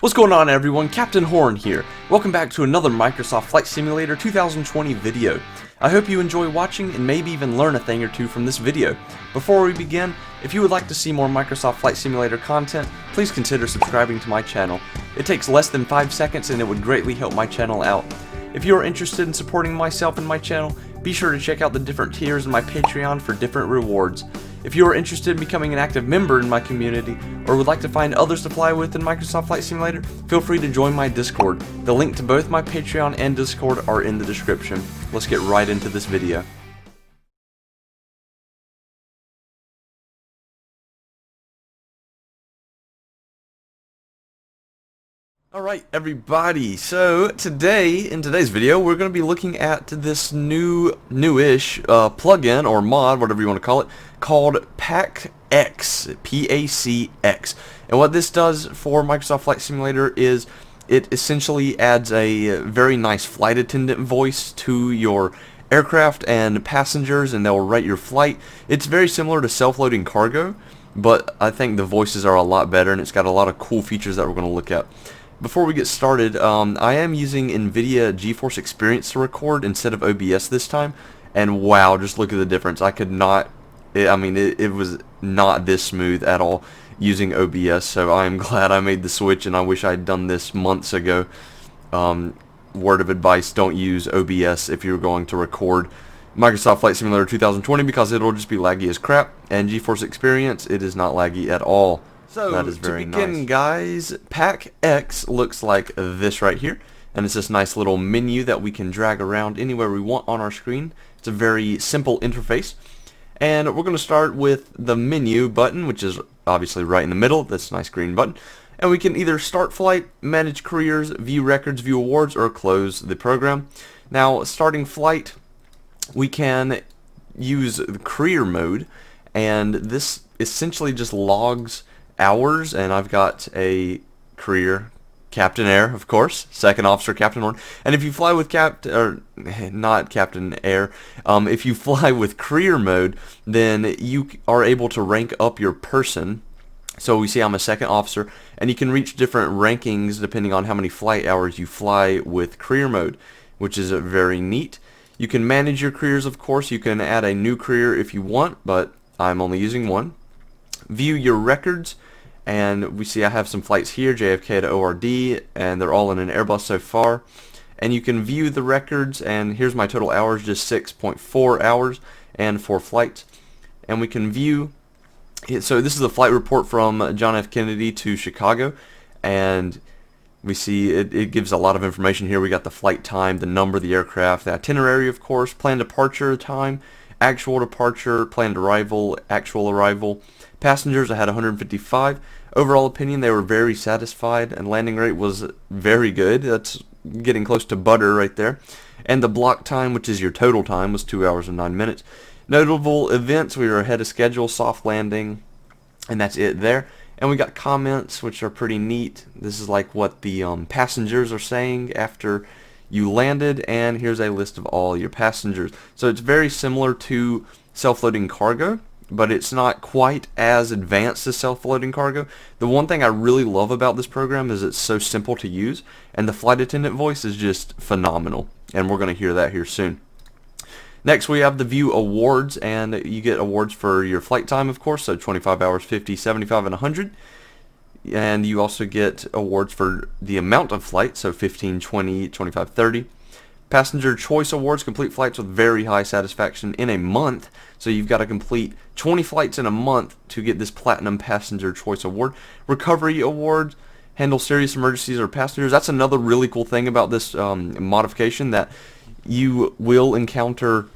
What's going on, everyone? Captain Horn here. Welcome back to another Microsoft Flight Simulator 2020 video. I hope you enjoy watching and maybe even learn a thing or two from this video. Before we begin, if you would like to see more Microsoft Flight Simulator content, please consider subscribing to my channel. It takes less than 5 seconds and it would greatly help my channel out. If you are interested in supporting myself and my channel, be sure to check out the different tiers in my Patreon for different rewards. If you are interested in becoming an active member in my community, or would like to find others to fly with in Microsoft Flight Simulator, feel free to join my Discord. The link to both my Patreon and Discord are in the description. Let's get right into this video. Alright everybody, so in today's video we're going to be looking at this newish plugin or mod, whatever you want to call it, called PACX, P-A-C-X. And what this does for Microsoft Flight Simulator is it essentially adds a very nice flight attendant voice to your aircraft and passengers, and they'll rate your flight. It's very similar to self-loading cargo, but I think the voices are a lot better and it's got a lot of cool features that we're going to look at. Before we get started, I am using Nvidia GeForce Experience to record instead of OBS this time, and wow, just look at the difference. I could not, it was not this smooth at all using OBS, so I am glad I made the switch, and I wish I had done this months ago. Word of advice, don't use OBS if you're going to record Microsoft Flight Simulator 2020 because it'll just be laggy as crap, and GeForce Experience, it is not laggy at all. So, that is very to begin, nice. Guys, PACX looks like this right here, and it's this nice little menu that we can drag around anywhere we want on our screen. It's a very simple interface, and we're going to start with the menu button, which is obviously right in the middle, this nice green button, and we can either start flight, manage careers, view records, view awards, or close the program. Now, starting flight, we can use the career mode, and this essentially just logs hours, and I've got a career Captain Air, of course, second officer Captain Horn, and if you fly with not Captain Air, if you fly with career mode, then you are able to rank up your person. So we see I'm a second officer, and you can reach different rankings depending on how many flight hours you fly with career mode, which is very neat. You can manage your careers, of course. You can add a new career if you want, but I'm only using one. View your records, and we see I have some flights here, JFK to ORD, and they're all in an Airbus so far. And you can view the records, and here's my total hours, just 6.4 hours and 4 flights. And we can view, so this is the flight report from John F. Kennedy to Chicago, and we see it gives a lot of information here. We got the flight time, the number of the aircraft, the itinerary, of course, planned departure time, actual departure, planned arrival, actual arrival. Passengers, I had 155. Overall opinion, they were very satisfied, and landing rate was very good. That's getting close to butter right there. And the block time, which is your total time, was 2 hours and 9 minutes. Notable events, we were ahead of schedule, soft landing, and that's it there. And we got comments, which are pretty neat. This is like what the passengers are saying after you landed, and here's a list of all your passengers. So it's very similar to self-loading cargo, but it's not quite as advanced as self-loading cargo. The one thing I really love about this program is it's so simple to use, and the flight attendant voice is just phenomenal, and we're going to hear that here soon. Next, we have the view awards, and you get awards for your flight time, of course, so 25 hours, 50, 75, and 100. And you also get awards for the amount of flight, so 15, 20, 25, 30. Passenger choice awards, complete flights with very high satisfaction in a month. So you've got to complete 20 flights in a month to get this platinum passenger choice award. Recovery awards, handle serious emergencies or passengers. That's another really cool thing about this modification, that you will encounter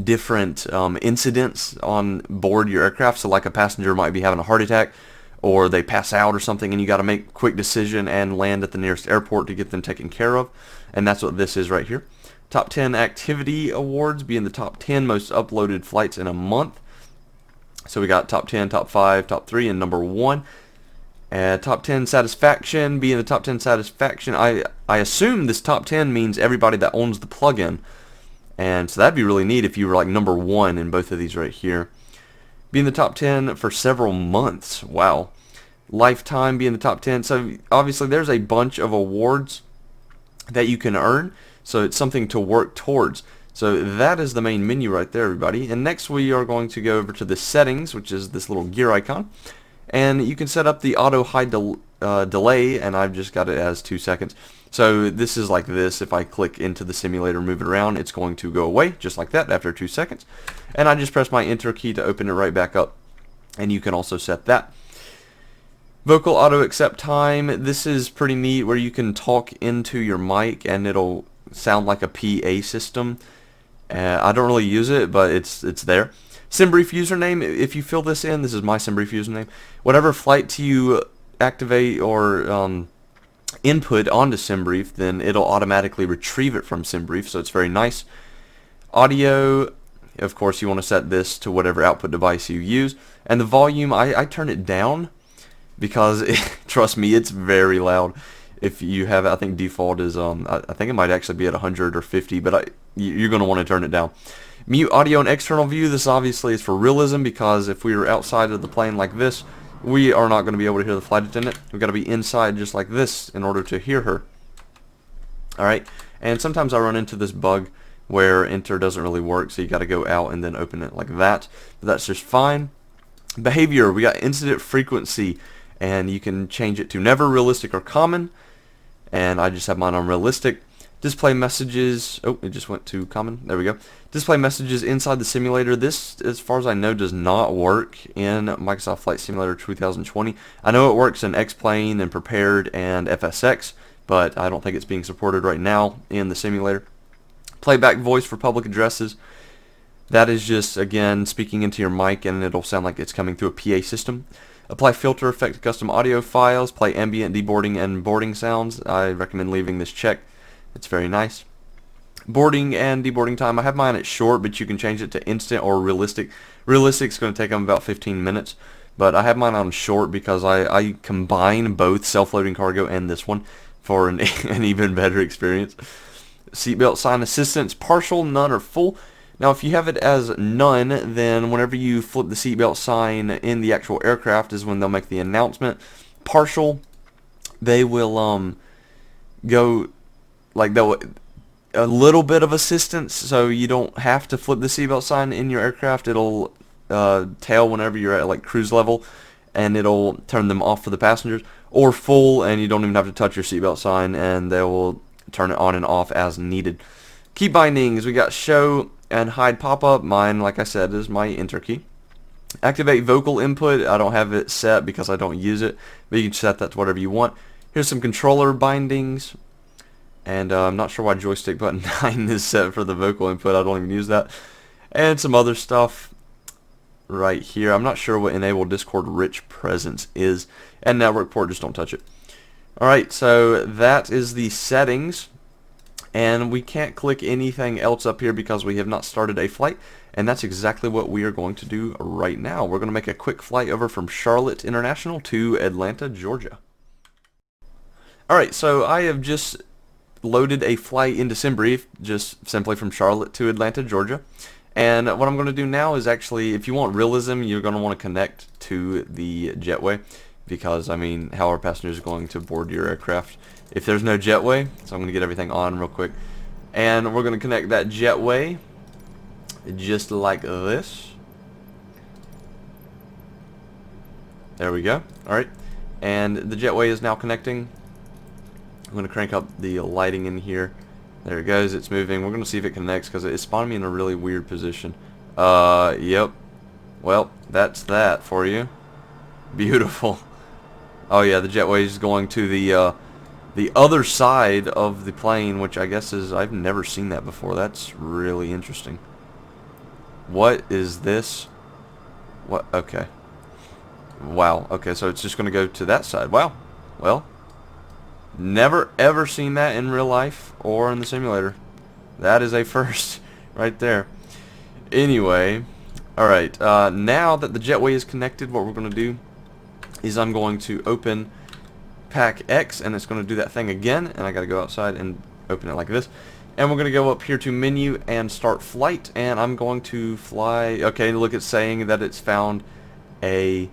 different incidents on board your aircraft. So like a passenger might be having a heart attack, or they pass out or something, and you got to make a quick decision and land at the nearest airport to get them taken care of. And that's what this is right here. Top 10 activity awards, being the top 10 most uploaded flights in a month. So we got top 10, top 5, top 3, and number 1. Top 10 satisfaction, being the top 10 satisfaction. I assume this top 10 means everybody that owns the plugin. And so that'd be really neat if you were like number 1 in both of these right here. Being the top 10 for several months. Wow. lifetime, be in the top 10. So obviously there's a bunch of awards that you can earn, so it's something to work towards. So that is the main menu right there, everybody. And next we are going to go over to the settings, which is this little gear icon, and you can set up the auto high delay, and I've just got it as 2 seconds. So this is like this. If I click into the simulator, move it around, it's going to go away just like that after 2 seconds. And I just press my enter key to open it right back up, and you can also set that. Vocal auto accept time. This is pretty neat, where you can talk into your mic and it'll sound like a PA system. I don't really use it, but it's there. SimBrief username. If you fill this in, this is my SimBrief username. Whatever flight you activate or input onto SimBrief, then it'll automatically retrieve it from SimBrief, so it's very nice. Audio, of course, you want to set this to whatever output device you use. And the volume, I turn it down because trust me, it's very loud. If you have, I think default is I think it might actually be at 100 or 50, but you're going to want to turn it down. Mute audio and external view. This obviously is for realism, because if we were outside of the plane like this, we are not going to be able to hear the flight attendant. We've got to be inside just like this in order to hear her. Alright, and sometimes I run into this bug where enter doesn't really work, so you got to go out and then open it like that. But that's just fine. Behavior, we got incident frequency, and you can change it to never, realistic, or common. And I just have mine on realistic. Display messages. Oh, it just went to common. There we go. Display messages inside the simulator. This, as far as I know, does not work in Microsoft Flight Simulator 2020. I know it works in X-Plane and Prepared and FSX, but I don't think it's being supported right now in the simulator. Playback voice for public addresses. That is just, again, speaking into your mic, and it'll sound like it's coming through a PA system. Apply filter effect to custom audio files. Play ambient deboarding and boarding sounds. I recommend leaving this checked. It's very nice. Boarding and deboarding time. I have mine at short, but you can change it to instant or realistic. Realistic is going to take them about 15 minutes, but I have mine on short because I combine both self-loading cargo and this one for an even better experience. Seatbelt sign assistance. Partial, none, or full. Now, if you have it as none, then whenever you flip the seatbelt sign in the actual aircraft is when they'll make the announcement. Partial, they will go like they'll a little bit of assistance, so you don't have to flip the seatbelt sign in your aircraft. It'll tail whenever you're at like cruise level, and it'll turn them off for the passengers. Or full, and you don't even have to touch your seatbelt sign, and they will turn it on and off as needed. Key bindings, we got show and hide pop-up. Mine, like I said, is my enter key. Activate vocal input. I don't have it set because I don't use it, but you can set that to whatever you want. Here's some controller bindings, and I'm not sure why joystick button 9 is set for the vocal input. I don't even use that. And some other stuff right here. I'm not sure what enable Discord rich presence is, and network port, just don't touch it. Alright, so that is the settings. And we can't click anything else up here because we have not started a flight, and that's exactly what we are going to do right now. We're going to make a quick flight over from Charlotte International to Atlanta, Georgia. Alright, so I have just loaded a flight into SimBrief, just simply from Charlotte to Atlanta, Georgia. And what I'm going to do now is actually, if you want realism, you're going to want to connect to the jetway, because, I mean, how are passengers going to board your aircraft if there's no jetway? So I'm going to get everything on real quick. And we're going to connect that jetway just like this. There we go. Alright. And the jetway is now connecting. I'm going to crank up the lighting in here. There it goes. It's moving. We're going to see if it connects because it spawned me in a really weird position. Yep. Well, that's that for you. Beautiful. Oh yeah, the jetway is going to the other side of the plane, which I guess is, I've never seen that before. That's really interesting. What is this? What? Okay. Wow. Okay, so it's just going to go to that side. Wow. Well, never ever seen that in real life or in the simulator. That is a first right there. Anyway, alright, now that the jetway is connected, what we're going to do is I'm going to open PACX, and it's going to do that thing again, and I got to go outside and open it like this. And we're going to go up here to menu and start flight, and I'm going to fly. Okay, look, it's saying that it's found a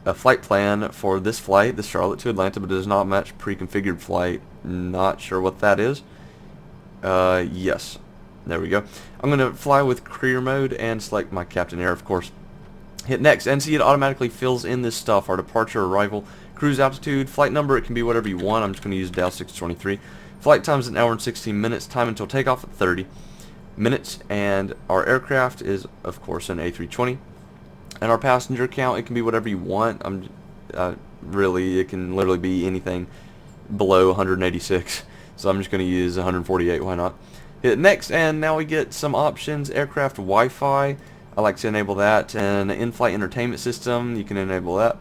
a flight plan for this flight, the Charlotte to Atlanta, but it does not match pre-configured flight. Not sure what that is. Yes. There we go. I'm going to fly with career mode and select my Captain Air, of course. Hit next, and see it automatically fills in this stuff. Our departure, arrival, cruise altitude, flight number, it can be whatever you want. I'm just going to use Dow 623. Flight time is 1 hour and 16 minutes. Time until takeoff at 30 minutes. And our aircraft is, of course, an A320. And our passenger count, it can be whatever you want. Really, it can literally be anything below 186. So I'm just going to use 148, why not? Hit next, and now we get some options. Aircraft Wi-Fi, I like to enable that. And in-flight entertainment system, you can enable that.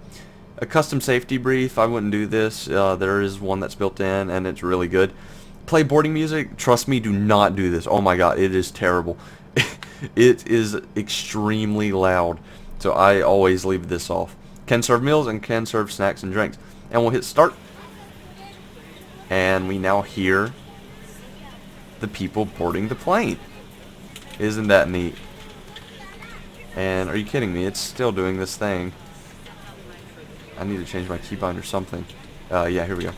A custom safety brief, I wouldn't do this. There is one that's built in, and it's really good. Play boarding music, trust me, do not do this. Oh my god, it is terrible. It is extremely loud. So I always leave this off. Can serve meals and can serve snacks and drinks. And we'll hit start. And we now hear the people boarding the plane. Isn't that neat? And are you kidding me? It's still doing this thing. I need to change my keybind or something. Yeah, here we go.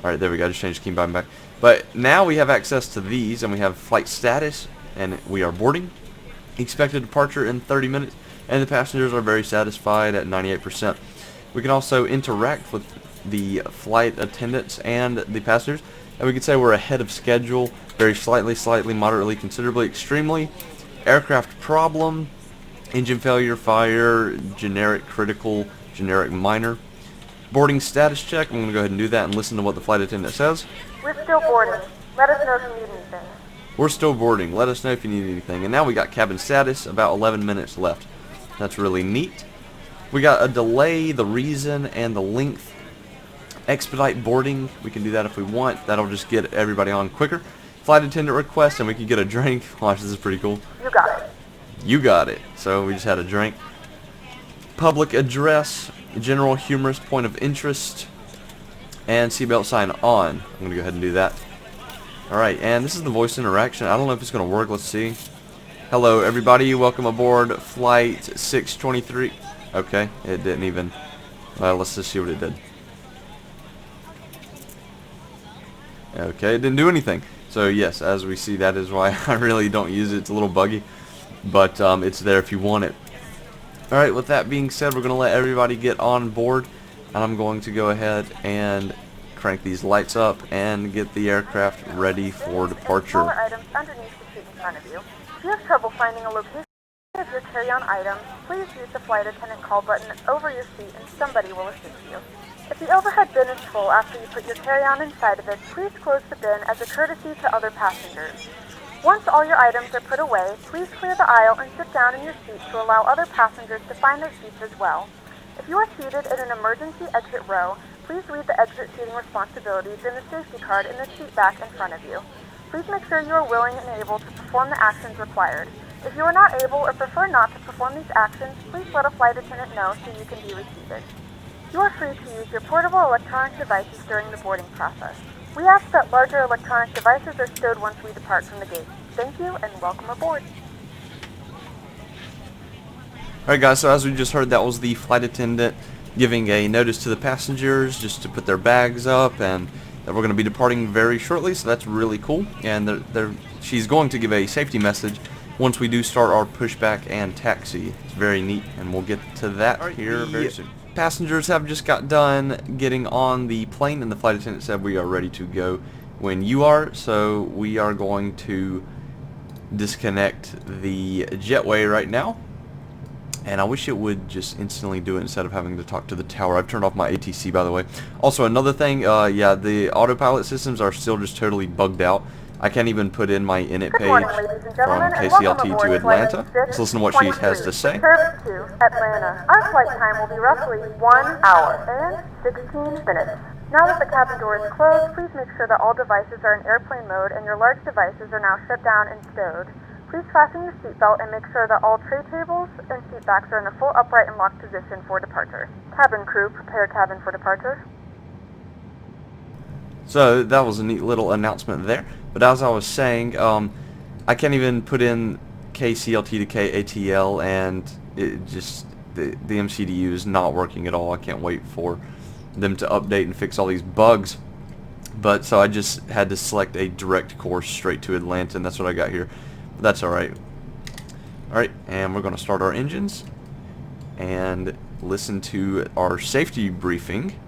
Alright, there we go. I just changed the keybind back. But now we have access to these, and we have flight status, and we are boarding. Expected departure in 30 minutes. And the passengers are very satisfied at 98%. We can also interact with the flight attendants and the passengers, and we can say we're ahead of schedule, very slightly, moderately, considerably, extremely, aircraft problem, engine failure, fire, generic critical, generic minor. Boarding status check, I'm going to go ahead and do that and listen to what the flight attendant says. We're still boarding. Let us know if you need anything. We're still boarding. Let us know if you need anything. And now we got cabin status, about 11 minutes left. That's really neat. We got a delay, the reason, and the length. Expedite boarding, we can do that if we want. That'll just get everybody on quicker. Flight attendant request, and we can get a drink. Watch, this is pretty cool. You got it. You got it. So we just had a drink. Public address, general humorous point of interest, and seatbelt sign on. I'm going to go ahead and do that. Alright, and this is the voice interaction. I don't know if it's going to work. Let's see. Hello everybody, welcome aboard flight 623. Okay, it didn't even. Let's just see what it did. Okay, it didn't do anything. So yes, as we see, that is why I really don't use it. It's a little buggy, but it's there if you want it. Alright, with that being said, we're going to let everybody get on board, and I'm going to go ahead and crank these lights up and get the aircraft ready for departure. Items underneath the seat in front of you. If you have trouble finding a location of your carry-on items, please use the flight attendant call button over your seat and somebody will assist you. If the overhead bin is full after you put your carry-on inside of it, please close the bin as a courtesy to other passengers. Once all your items are put away, please clear the aisle and sit down in your seat to allow other passengers to find their seats as well. If you are seated in an emergency exit row, please read the exit seating responsibilities in the safety card in the seat back in front of you. Please make sure you are willing and able to perform the actions required. If you are not able or prefer not to perform these actions, please let a flight attendant know so you can be reseated. You are free to use your portable electronic devices during the boarding process. We ask that larger electronic devices are stowed once we depart from the gate. Thank you and welcome aboard. Alright guys, so as we just heard, that was the flight attendant giving a notice to the passengers just to put their bags up, and that we're going to be departing very shortly, so that's really cool. And she's going to give a safety message once we do start our pushback and taxi. It's very neat, and we'll get to that here very soon. Passengers have just got done getting on the plane, and the flight attendant said we are ready to go when you are, so we are going to disconnect the jetway right now. And I wish it would just instantly do it instead of having to talk to the tower. I've turned off my ATC, by the way. Also, another thing, yeah, the autopilot systems are still just totally bugged out. I can't even put in my init page from KCLT to Atlanta. Let's listen to what she has to say. Service to Atlanta. Our flight time will be roughly 1 hour and 16 minutes. Now that the cabin door is closed, please make sure that all devices are in airplane mode and your large devices are now shut down and stowed. Please fasten your seatbelt and make sure that all tray tables and seat backs are in a full upright and locked position for departure. Cabin crew, prepare cabin for departure. So that was a neat little announcement there. But as I was saying, I can't even put in KCLT to KATL, and it just the MCDU is not working at all. I can't wait for them to update and fix all these bugs. But so I just had to select a direct course straight to Atlanta, and that's what I got here. But that's alright. Alright, and we're going to start our engines and listen to our safety briefing.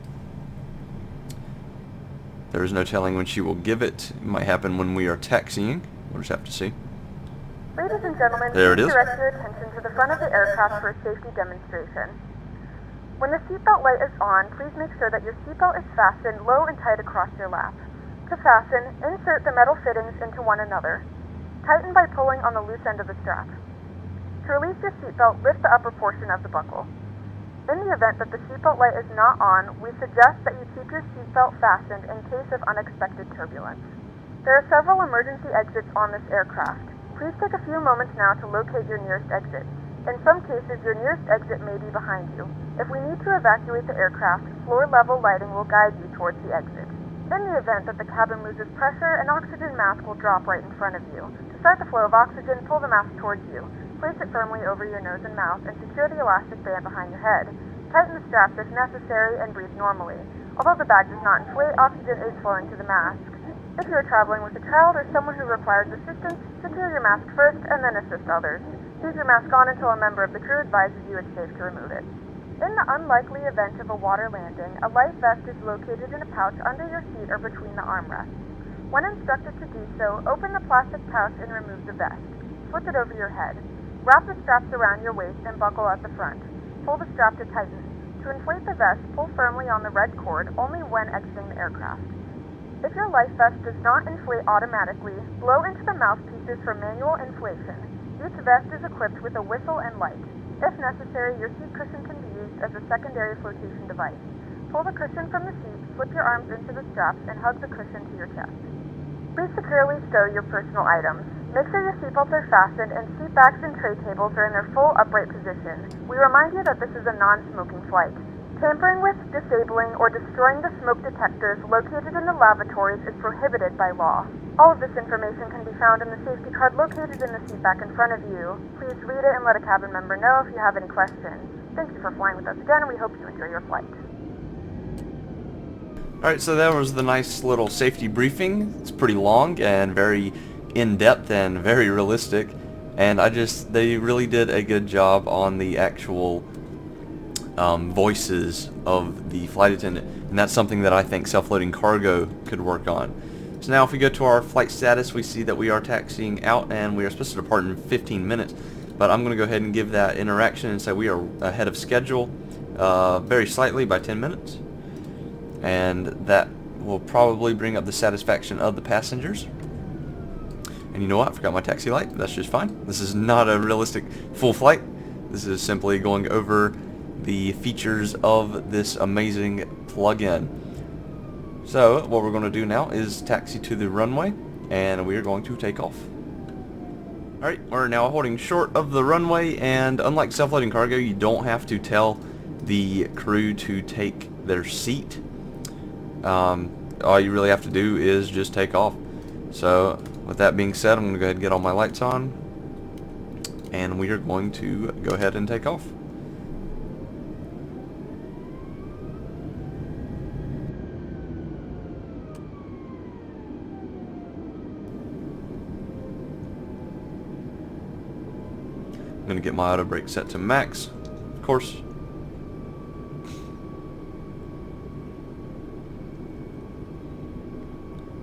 There is no telling when she will give it. It might happen when we are taxiing. We'll just have to see. Ladies and gentlemen, there it please is. direct your attention to the front of the aircraft for a safety demonstration. When the seatbelt light is on, please make sure that your seatbelt is fastened low and tight across your lap. To fasten, insert the metal fittings into one another. Tighten by pulling on the loose end of the strap. To release your seatbelt, lift the upper portion of the buckle. In the event that the seatbelt light is not on, we suggest that you keep your seatbelt fastened in case of unexpected turbulence. There are several emergency exits on this aircraft. Please take a few moments now to locate your nearest exit. In some cases, your nearest exit may be behind you. If we need to evacuate the aircraft, floor-level lighting will guide you towards the exit. In the event that the cabin loses pressure, an oxygen mask will drop right in front of you. To start the flow of oxygen, pull the mask towards you. Place it firmly over your nose and mouth and secure the elastic band behind your head. Tighten the straps if necessary and breathe normally. Although the bag does not inflate, oxygen is flowing to the mask. If you are traveling with a child or someone who requires assistance, secure your mask first and then assist others. Leave your mask on until a member of the crew advises you it's safe to remove it. In the unlikely event of a water landing, a life vest is located in a pouch under your seat or between the armrests. When instructed to do so, open the plastic pouch and remove the vest. Flip it over your head. Wrap the straps around your waist and buckle at the front. Pull the strap to tighten. To inflate the vest, pull firmly on the red cord only when exiting the aircraft. If your life vest does not inflate automatically, blow into the mouthpieces for manual inflation. Each vest is equipped with a whistle and light. If necessary, your seat cushion can be used as a secondary flotation device. Pull the cushion from the seat, slip your arms into the straps, and hug the cushion to your chest. Please securely stow your personal items. Make sure your seatbelts are fastened and seat backs and tray tables are in their full upright position. We remind you that this is a non-smoking flight. Tampering with, disabling, or destroying the smoke detectors located in the lavatories is prohibited by law. All of this information can be found in the safety card located in the seat back in front of you. Please read it and let a cabin member know if you have any questions. Thank you for flying with us again, and we hope you enjoy your flight. Alright, so that was the nice little safety briefing. It's pretty long and very in-depth and very realistic. And they really did a good job on the actual voices of the flight attendant, and that's something that I think self-loading cargo could work on. So now if we go to our flight status, we see that we are taxiing out and we are supposed to depart in 15 minutes, but I'm going to go ahead and give that interaction and say we are ahead of schedule very slightly by 10 minutes, and that will probably bring up the satisfaction of the passengers. And you know what, I forgot my taxi light. That's just fine. This is not a realistic full flight. This is simply going over the features of this amazing plug-in. So what we're going to do now is taxi to the runway, and we are going to take off. Alright, we're now holding short of the runway, and unlike self-loading cargo, you don't have to tell the crew to take their seat. All you really have to do is just take off. So with that being said, I'm going to go ahead and get all my lights on, and we are going to go ahead and take off. I'm going to get my auto brake set to max, of course.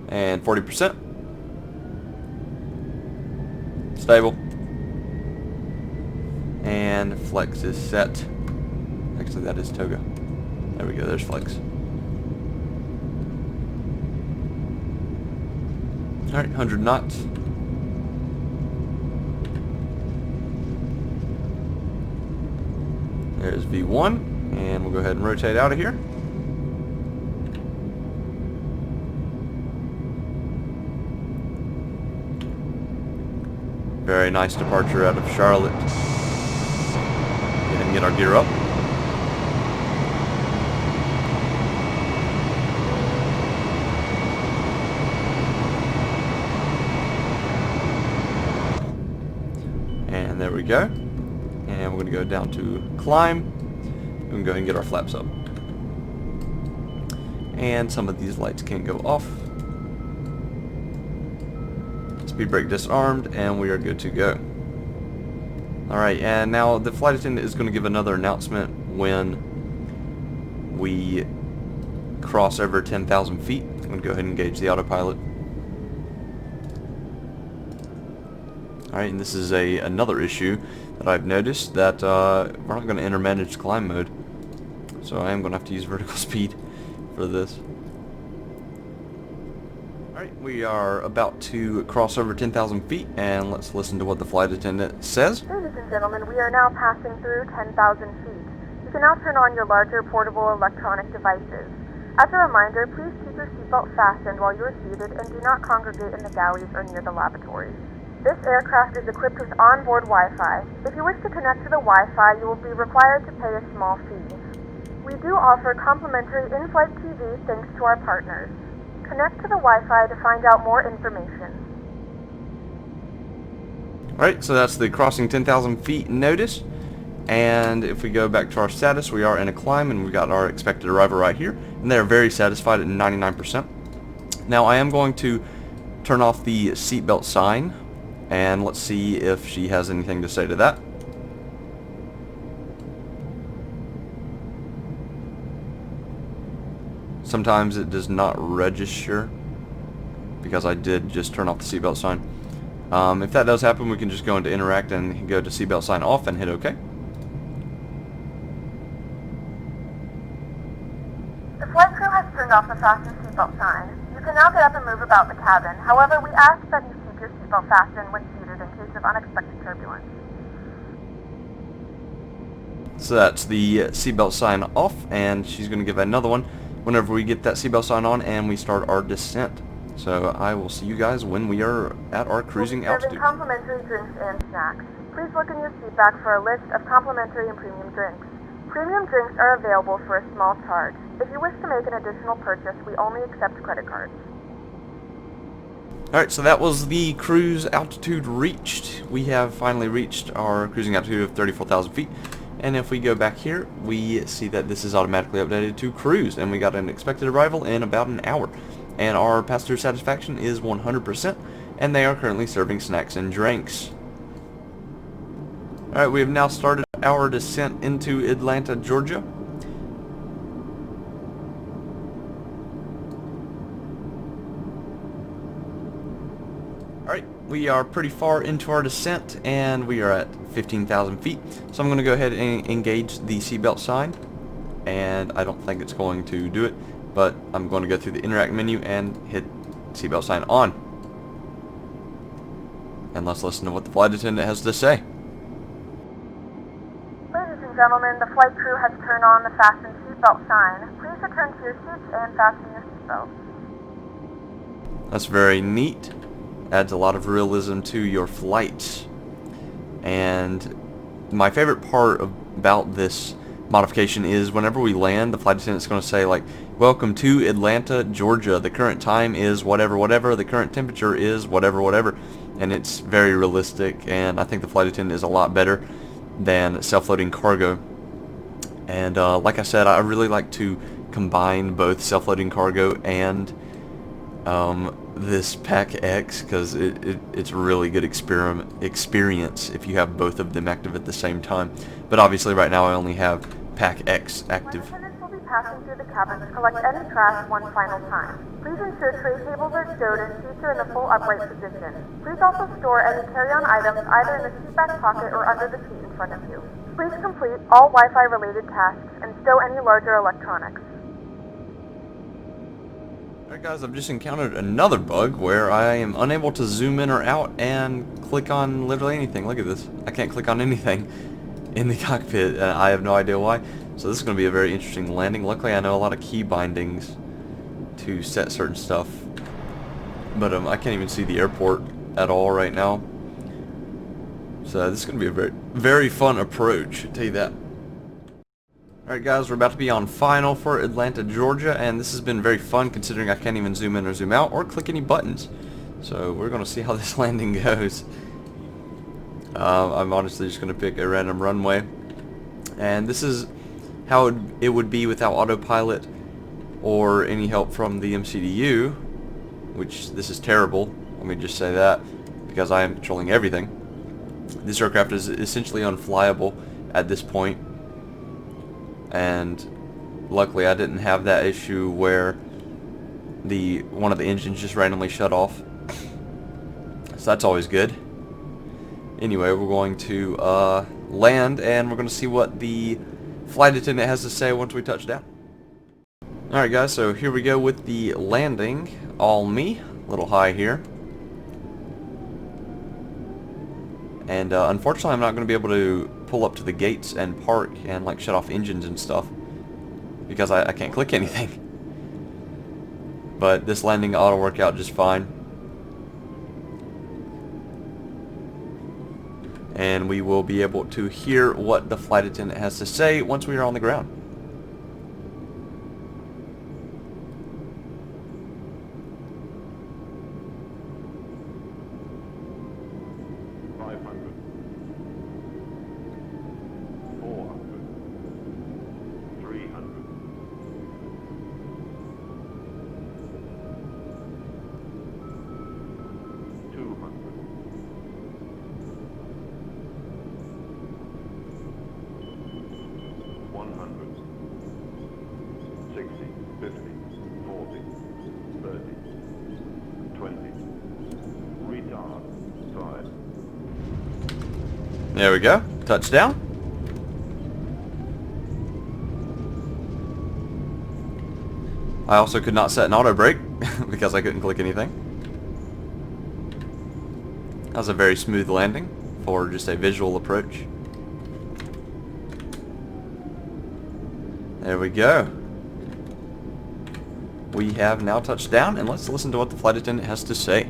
And 40%. Stable. And flex is set. Actually, that is toga. There we go, there's flex. Alright, 100 knots. There's V1, and we'll go ahead and rotate out of here. Very nice departure out of Charlotte. Go ahead and get our gear up. And there we go. And we're going to go down to climb. We can go ahead and get our flaps up. And some of these lights can't go off. Speed brake disarmed, and we are good to go. Alright, and now the flight attendant is going to give another announcement when we cross over 10,000 feet. I'm going to go ahead and engage the autopilot. Alright, and this is another issue that I've noticed, that we're not going to enter managed climb mode. So I am going to have to use vertical speed for this. Alright, we are about to cross over 10,000 feet, and let's listen to what the flight attendant says. Ladies and gentlemen, we are now passing through 10,000 feet. You can now turn on your larger portable electronic devices. As a reminder, please keep your seatbelt fastened while you are seated and do not congregate in the galleys or near the lavatories. This aircraft is equipped with onboard Wi-Fi. If you wish to connect to the Wi-Fi, you will be required to pay a small fee. We do offer complimentary in-flight TV thanks to our partners. Connect to the Wi-Fi to find out more information. Alright, so that's the crossing 10,000 feet notice. And if we go back to our status, we are in a climb, and we got our expected arrival right here. And they're very satisfied at 99%. Now I am going to turn off the seatbelt sign, and let's see if she has anything to say to that. Sometimes it does not register because I did just turn off the seatbelt sign. If that does happen, we can just go into interact and go to seatbelt sign off and hit OK. The flight crew has turned off the fasten seatbelt sign. You can now get up and move about the cabin. However, we ask that you keep your seatbelt fastened when seated in case of unexpected turbulence. So that's the seatbelt sign off, and she's going to give another one whenever we get that seatbelt sign on and we start our descent. So I will see you guys when we are at our cruising altitude. Complimentary drinks and snacks. Please look in your seat back for a list of complimentary and premium drinks. Premium drinks are available for a small charge. If you wish to make an additional purchase, we only accept credit cards. Alright, so that was the cruise altitude reached. We have finally reached our cruising altitude of 34,000 feet. And if we go back here, we see that this is automatically updated to cruise, and we got an expected arrival in about an hour. And our passenger satisfaction is 100%, and they are currently serving snacks and drinks. Alright, we have now started our descent into Atlanta, Georgia. Alright, we are pretty far into our descent, and we are at 15,000 feet. So I'm going to go ahead and engage the seatbelt sign, and I don't think it's going to do it, but I'm going to go through the interact menu and hit seatbelt sign on. And let's listen to what the flight attendant has to say. Ladies and gentlemen, the flight crew has turned on the fasten seatbelt sign. Please return to your seats and fasten your seatbelt. That's very neat. Adds a lot of realism to your flights. And my favorite part about this modification is whenever we land, the flight attendant's going to say, like, welcome to Atlanta, Georgia. The current time is whatever, whatever. The current temperature is whatever, whatever. And it's very realistic, and I think the flight attendant is a lot better than self-loading cargo. And like I said, I really like to combine both self-loading cargo and this PACX, because it's a really good experience if you have both of them active at the same time. But obviously right now I only have PACX active. Flight attendants will be passing through the cabin to collect any trash one final time. Please ensure tray tables are stowed and seats are in the full upright position. Please also store any carry-on items either in the seat back pocket or under the seat in front of you. Please complete all Wi-Fi related tasks and stow any larger electronics. Alright guys, I've just encountered another bug where I am unable to zoom in or out and click on literally anything. Look at this. I can't click on anything in the cockpit. I have no idea why. So this is going to be a very interesting landing. Luckily I know a lot of key bindings to set certain stuff. But I can't even see the airport at all right now. So this is going to be a very, very fun approach, I'll tell you that. Alright guys, we're about to be on final for Atlanta, Georgia, and this has been very fun considering I can't even zoom in or zoom out or click any buttons. So we're going to see how this landing goes. I'm honestly just going to pick a random runway And this is how it would be without autopilot or any help from the MCDU, which this is terrible. Let me just say that, because I am controlling everything. This aircraft is essentially unflyable at this point, and luckily I didn't have that issue where one of the engines just randomly shut off, so that's always good. Anyway, we're going to land, and we're going to see what the flight attendant has to say once we touch down. Alright guys, so here we go with the landing. All me, a little high here. And unfortunately I'm not going to be able to pull up to the gates and park and like shut off engines and stuff, because I can't click anything. But this landing ought to work out just fine. And we will be able to hear what the flight attendant has to say once we are on the ground. There we go. Touchdown. I also could not set an auto brake because I couldn't click anything. That was a very smooth landing for just a visual approach. There we go. We have now touched down, and let's listen to what the flight attendant has to say.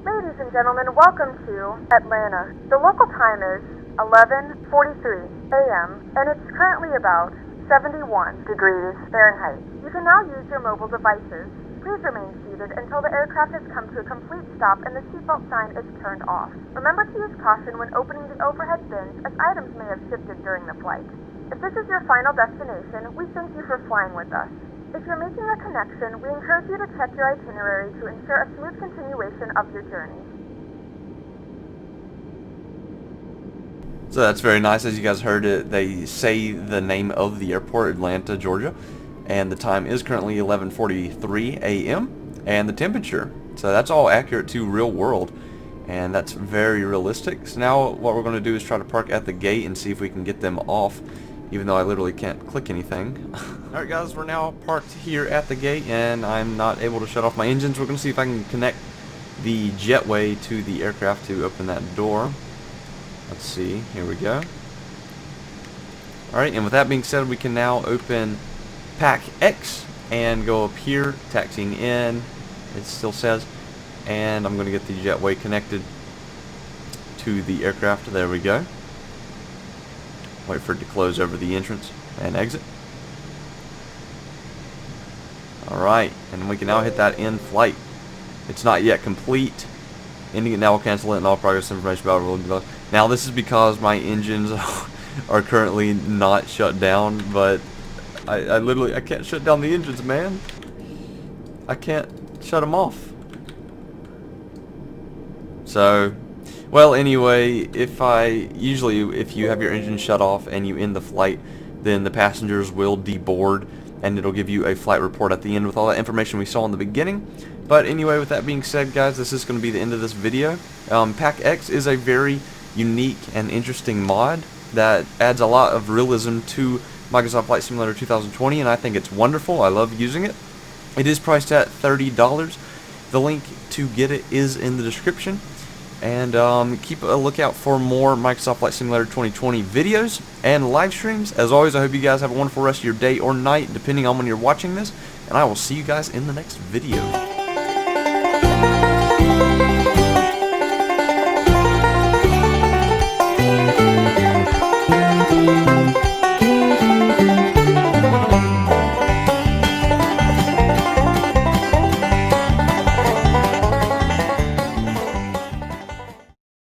Ladies and gentlemen, welcome to Atlanta. The local time is 11:43 a.m. and it's currently about 71 degrees Fahrenheit. You can now use your mobile devices. Please remain seated until the aircraft has come to a complete stop and the seatbelt sign is turned off. Remember to use caution when opening the overhead bins, as items may have shifted during the flight. If this is your final destination, we thank you for flying with us. If you're making a connection, we encourage you to check your itinerary to ensure a smooth continuation of your journey. So that's very nice. As you guys heard it, they say the name of the airport, Atlanta, Georgia, and the time is currently 11:43 a.m. and the temperature. So that's all accurate to real world, and that's very realistic. So now what we're going to do is try to park at the gate and see if we can get them off, even though I literally can't click anything. Alright guys, we're now parked here at the gate, and I'm not able to shut off my engines. We're going to see if I can connect the jetway to the aircraft to open that door. Let's see, here we go. Alright, and with that being said, we can now open PACX and go up here, taxiing in, it still says, and I'm going to get the jetway connected to the aircraft. There we go. Wait for it to close over the entrance and exit. Alright, and we can now hit that in flight. It's not yet complete. Ending it now will cancel it, and all progress information about it will be lost. Now this is because my engines are currently not shut down, but I can't shut down the engines, man. I can't shut them off. So, well, anyway, if you have your engine shut off and you end the flight, then the passengers will deboard, and it'll give you a flight report at the end with all that information we saw in the beginning. But anyway, with that being said, guys, this is going to be the end of this video. PACX is a very unique and interesting mod that adds a lot of realism to Microsoft Flight Simulator 2020, and I think it's wonderful. I love using it. It is priced at $30. The link to get it is in the description. And keep a lookout for more Microsoft Flight Simulator 2020 videos and live streams. As always, I hope you guys have a wonderful rest of your day or night, depending on when you're watching this. And I will see you guys in the next video.